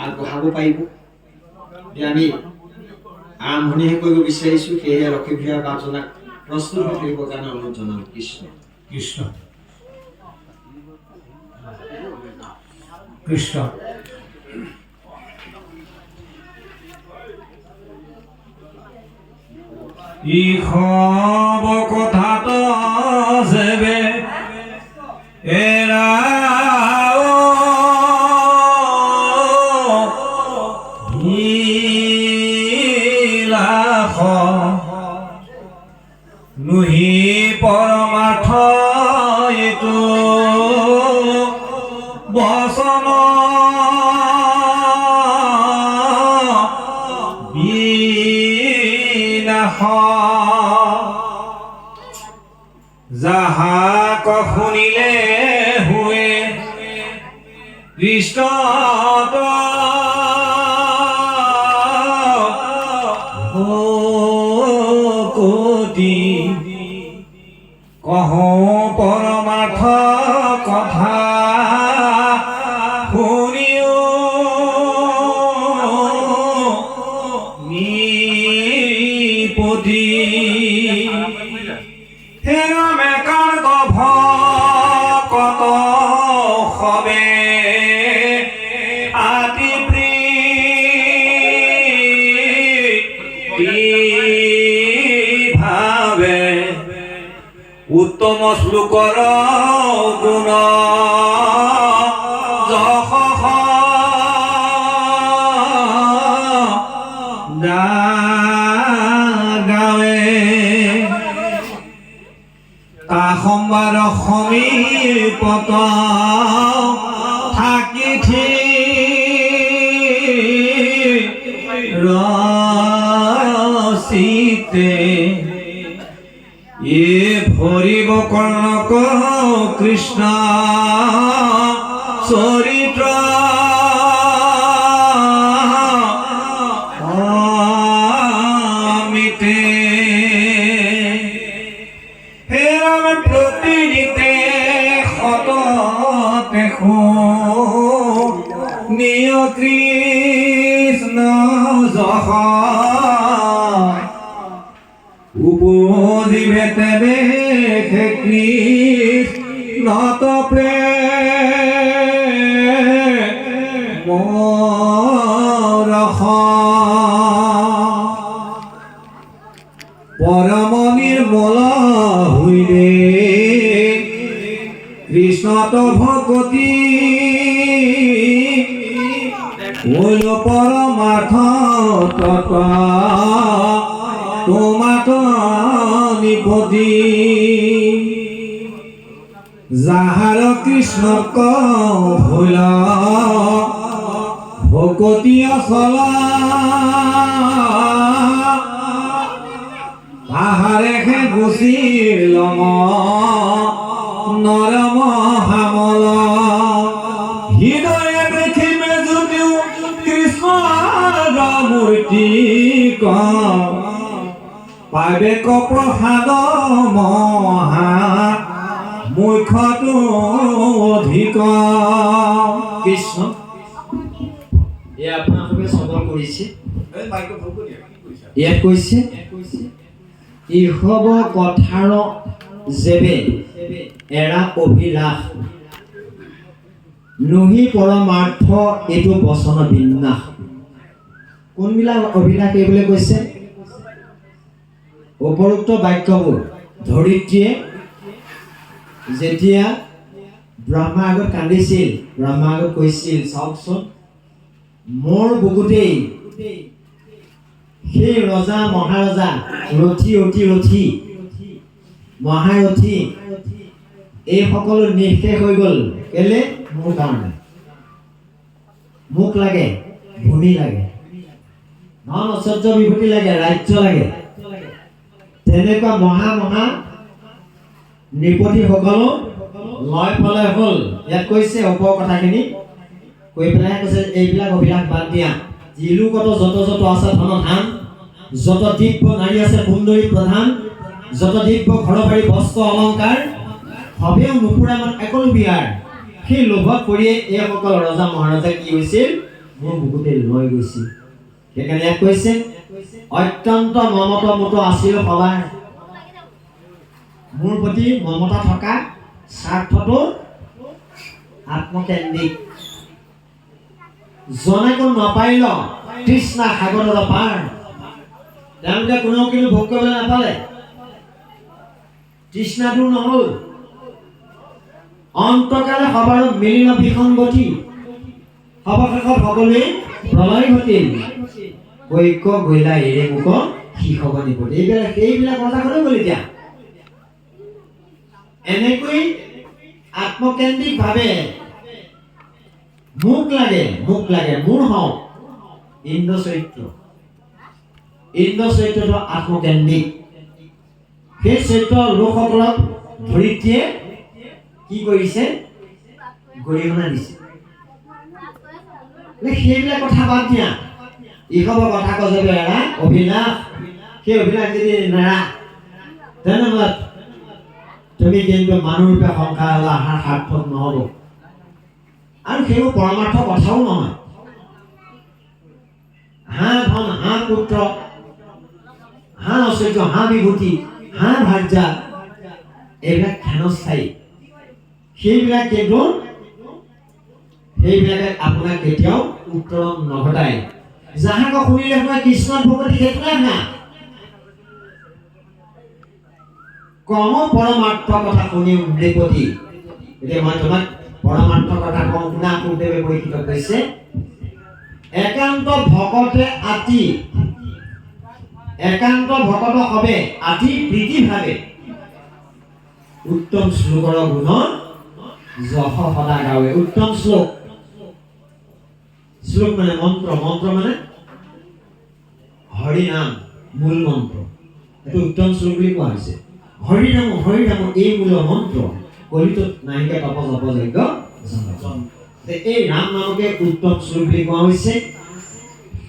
আগবঢ়াব পাৰিব। আমি আৰম্ভণিহে কৰিব বিচাৰিছোঁ, সেয়েহে লক্ষ্মীপ্ৰিয়া বাজনাক প্ৰস্তুত হৈ থাকিবৰ কাৰণে অনুৰোধ জনাওঁ। কৃষ্ণ কৃষ্ণ কৃষ্ণ। ইখব কথাত যেবে এৰা নুহি পৰমাৰ্থ এইটো বচন বিনাশ যাহাক শুনিলে হুৱে কৃষ্ণ কোটি কহ পৰমাৰ্থ কথা শুনিও নিপতি হেৰমে কাৰ্গ ভকত সবে আতি ভাবে উত্তম শ্লোকৰ গুণ যশ গাৱে তা সম্বাদ সমীপত থাকি ৰচিতে এ ভৰিব কৰ্ণক কৃষ্ণ চৰিত্ৰ অমিতে হেৰাম প্ৰতিনিতে সততে নিয় কৃষ্ণ যশ উপজিবে তেবে কৃষ্ণত প্ৰেমৰস পৰম নিৰ্মল হৈলে কৃষ্ণত ভকতি হল পৰমাৰ্থ তত্ত্ব তোমাত নিপতি যাহাৰ কৃষ্ণক ভোল ভকতি অচল তাহাৰে হে গুচি লম নৰম হামল হৃদয়ে দেখিবে যদিও কৃষ্ণৰ মূৰ্তি পাবে প্ৰসাদ মহা মুখ্যটো অধিক। কৃষ্ণ এয়া আপোনালোকে শ্ৰৱণ কৰিছে। ইয়াত কৈছে ইহব কথাৰ যেবে এৰা অভিলাষ নুহি পৰমাৰ্থ এইটো বচন বিন্যাস। কোনবিলাক অভিলাষ এইবুলি কৈছে? উপৰোক্ত বাক্যবোৰ ধৰিত্ৰীয়ে যেতিয়া ব্ৰহ্মা আগত কান্দিছিল, ব্ৰহ্মা আগত কৈছিল চাওকচোন মোৰ বুকুতেই সেই ৰজা মহাৰজা ৰথী অতি ৰথী মহাৰথী এই সকলো নিঃশেষ হৈ গ'ল। কেলে? মোৰ কাৰণে। মোক লাগে, ভূমি লাগে, ধন ঐশ্বৰ্য বিভূতি লাগে, ৰাজ্য লাগে। তেনেকুৱা মহা মহা নৃপতিসকলো লয় পলয় হ'ল। ইয়াত কৈছে ওপৰৰ কথাখিনি কৈ পেলাই কৈছে এইবিলাক অভিলাষ বাদ দিয়া। জিলুকত যত যত আছে ধন ধান, যত দিব্য নাৰী আছে সুন্দৰী প্ৰধান, যত দিব্য ঘৰ বাৰী বস্ত্ৰ অলংকাৰ, সবেও নুপুৰা মান একলো বিয়াৰ। সেই লোভত পৰিয়ে এইসকল ৰজা মহাৰাজা কি হৈছিল? মোৰ বুকুতে লৈ গৈছিল সেইকাৰণে ইয়াত কৈছে অত্যন্ত মমতামত আছিল সবাই মোৰ প্ৰতি মমতা থকা স্বাৰ্থটো আত্মকেন্দ্ৰিক জনাকো নাপাইল তৃষ্ণা সাগৰৰ পাৰ তেওঁলোকে কোনেও কিন্তু ভোগ কৰিবলৈ নাপালে তৃষ্ণা দূৰ নহ'ল অন্তকালে সবাৰ মিলিল বিসংগতি সৱশেষত সকলোৱে প্ৰলয় ঘটিল ঐক্য গইলা এৰে মুখ শিখব নিপতি এইবিলাক কথা ক'লে গ'ল এতিয়া এনেকৈ আত্মকেন্দ্ৰিকভাৱে মোক লাগে মোৰ হওঁ ইন্দ্ৰ চৰিত্ৰটো আত্মকেন্দ্ৰিক সেই চৰিত্ৰ লোকসকলক ধৰিত্ৰীয়ে কি কৰিছে গৰিহণা দিছে সেইবিলাক কথা বাদ দিয়া ইখবৰ কথা কৈছে এৰা অভিলাষ সেই অভিলাষ যদি নেৰা তেনেহ'লে তুমি কিন্তু মানুহৰূপে সংসাৰ আহাৰ সাৰ্থক নহ'ব আৰু সেইবোৰ পৰমাৰ্থ কথাও নহয় হাঁহ ধন হাঁহ পুত্ৰ হাঁহ ঐশ্বৰ্য হাঁহ বিভূতি হাঁহ ভাৰ্যা এইবিলাক ক্ষণস্থায়ী সেইবিলাকে আপোনাক কেতিয়াও উত্তৰণ নঘটায় যাহাক শুনিলে আপোনাৰ কৃষ্ণৰ ভগৱতী সেইটোৱে হাঁহ কম পৰমাৰ্থ কথা শুনি উদ্ৰেপতি এতিয়া মই তোমাক পৰমাৰ্থ কথা কওঁ শুনা সুদেৱে পৰীক্ষিত কৰিছে একান্ত ভকতে আতি একান্ত ভকত হবে আতি প্ৰীতি ভাবে উত্তম শ্লোকৰ গুণ যশ সদা গাৱে উত্তম শ্লোক মানে মন্ত্ৰ মানে হৰি নাম মূল মন্ত্ৰ এইটো উত্তম শ্লোক বুলি কোৱা হৈছে হৰি নাম এই মূল মন্ত্ৰ কলিতত নাহিকে তপ জপ যজ্ঞ এই ৰাম নামকে উত্তম শ্লোক বুলি কোৱা হৈছে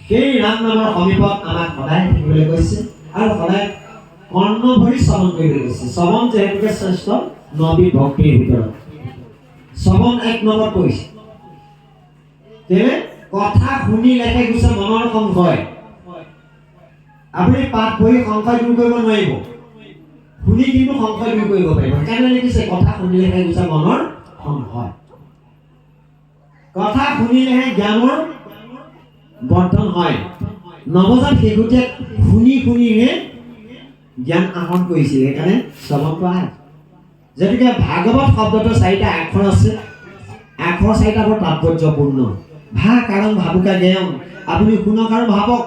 সেই ৰাম নামৰ সমীপত আমাক সদায় থাকিবলৈ কৈছে আৰু সদায় কৰ্ণ ভৰি শ্ৰৱণ কৰিবলৈ কৈছে শ্ৰৱণ যিহেতুকে শ্ৰেষ্ঠ নবী ভক্তিৰ ভিতৰত শ্ৰৱণ এক নম্বৰ কৈছে তেনে কথা শুনিলেহে গুছে মনৰ সংশয় আপুনি পাঠ পঢ়ি সংশয় দূৰ কৰিব নোৱাৰিব শুনি কিন্তু সংশয় দূৰ কৰিব পাৰিব সেইকাৰণে লিখিছে কথা শুনিলেহে গুছে মনৰ সংশয় কথা শুনিলেহে জ্ঞানৰ বৰ্ধন হয় নৱজাত শিশুটিয়ে শুনিহে জ্ঞান আহৰণ কৰিছিল সেইকাৰণে শ্ৰৱণটো আহে যেনেকৈ ভাগৱত শব্দটো 4টা আখৰ আছে আখৰ 4টা বৰ তাৎপৰ্যপূৰ্ণ ভা কাৰণ ভাবুকা জ্ঞান আপুনি শুনক আৰু ভাবক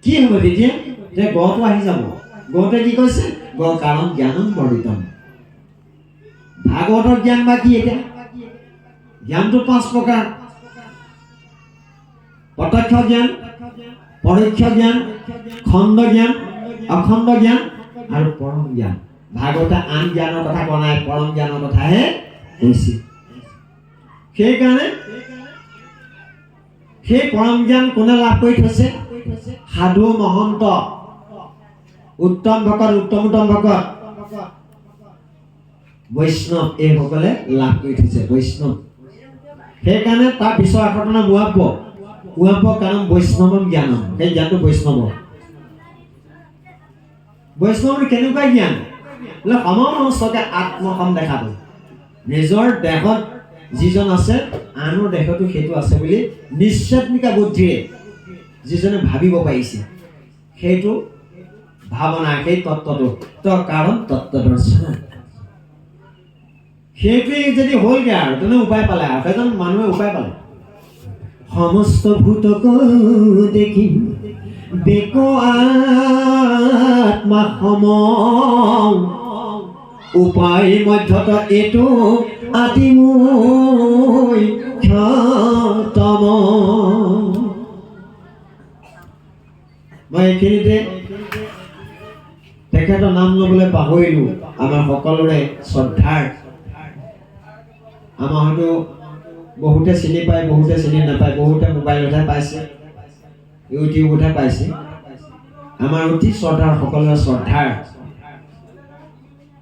কি হ'ব তেতিয়া যে গটো আহি যাব গতে কি কৈছে গ কাৰণ জ্ঞানম বৰ্ধিতম ভাগৱতৰ জ্ঞান বা কি এতিয়া জ্ঞানটো 5 প্ৰকাৰ প্ৰত্যক্ষ জ্ঞান পৰোক্ষ জ্ঞান খণ্ড জ্ঞান অখণ্ড জ্ঞান আৰু পৰম জ্ঞান ভাগৱতে আন জ্ঞানৰ কথা কোৱা নাই পৰম জ্ঞানৰ কথাহে কৈছে সেইকাৰণে সেই পৰম জ্ঞান কোনে লাভ কৰি থৈছে সাধু মহন্ত উত্তম ভকত বৈষ্ণৱ এইসকলে লাভ কৰি থৈছে বৈষ্ণৱ সেইকাৰণে তাৰ পিছৰ আখৰটো নাম উৱাপ কাৰণ বৈষ্ণৱম জ্ঞানম সেই জ্ঞানটো বৈষ্ণৱৰ কেনেকুৱা জ্ঞান বোলে সমস্তকে আত্মসম দেখাটো নিজৰ দেহত যিজন আছে আনৰ দেহতো সেইটো আছে বুলি নিশ্চয়ত্মিকা বুদ্ধিৰে যিজনে ভাবিব পাৰিছে সেইটো ভাৱনা সেই তত্ত্বটো কাৰণ তত্ত্বদৰ্শন সেইটোৱে যদি হ'লগৈ আৰু তেনে উপায় পালে আৰু সেইজন মানুহে উপায় পালে সমস্ত ভূতক দেখি বেক আত্মা সম উপায় মধ্যত এইটো আতিমৈ ক্ষতম মই এইখিনিতে তেখেতৰ নাম ল'বলৈ পাহৰিলোঁ আমাৰ সকলোৰে শ্ৰদ্ধাৰ আমাৰ হয়তো বহুতে চিনি পায় বহুতে চিনি নাপায় বহুতে মোবাইলতহে পাইছে ইউটিউবতহে পাইছে আমাৰ অতি শ্ৰদ্ধাৰ সকলোৰে শ্ৰদ্ধাৰ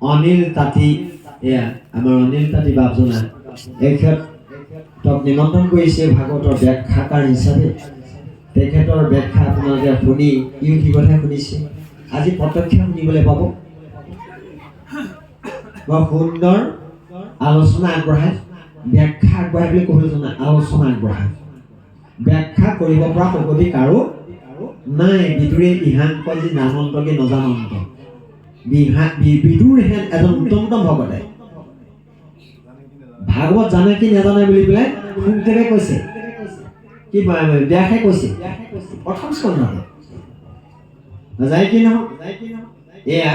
অনিল তাঁতী এয়া আমাৰ অনিল তাঁতী বাপজনা তেওঁক নিমন্ত্ৰণ কৰিছে ভাগৱতৰ ব্যাখ্যাকাৰ হিচাপে তেখেতৰ ব্যাখ্যা আপোনালোকে শুনি ইউটিউবতহে শুনিছে আজি প্ৰত্যক্ষ শুনিবলৈ পাব বৰ সুন্দৰ আলোচনা আগবঢ়ায় ব্যাখ্যা আগবঢ়ায় বুলি ক'বলৈ জনা আলোচনা আগবঢ়ায় ব্যাখ্যা কৰিব পৰা শক্তি কাৰো নাই বিদুৰে ইহান কয় যে নামন্তকে নজানন্ত বিদুৰ হেন এজন উত্তম ভকতে ভাগৱত জানে কি নাজানে বুলি পেলাই শংকৰদেৱে কৈছে কি ব্যাসে কৈছে প্ৰথম স্কন্ধতে যায় কি নহয় এয়া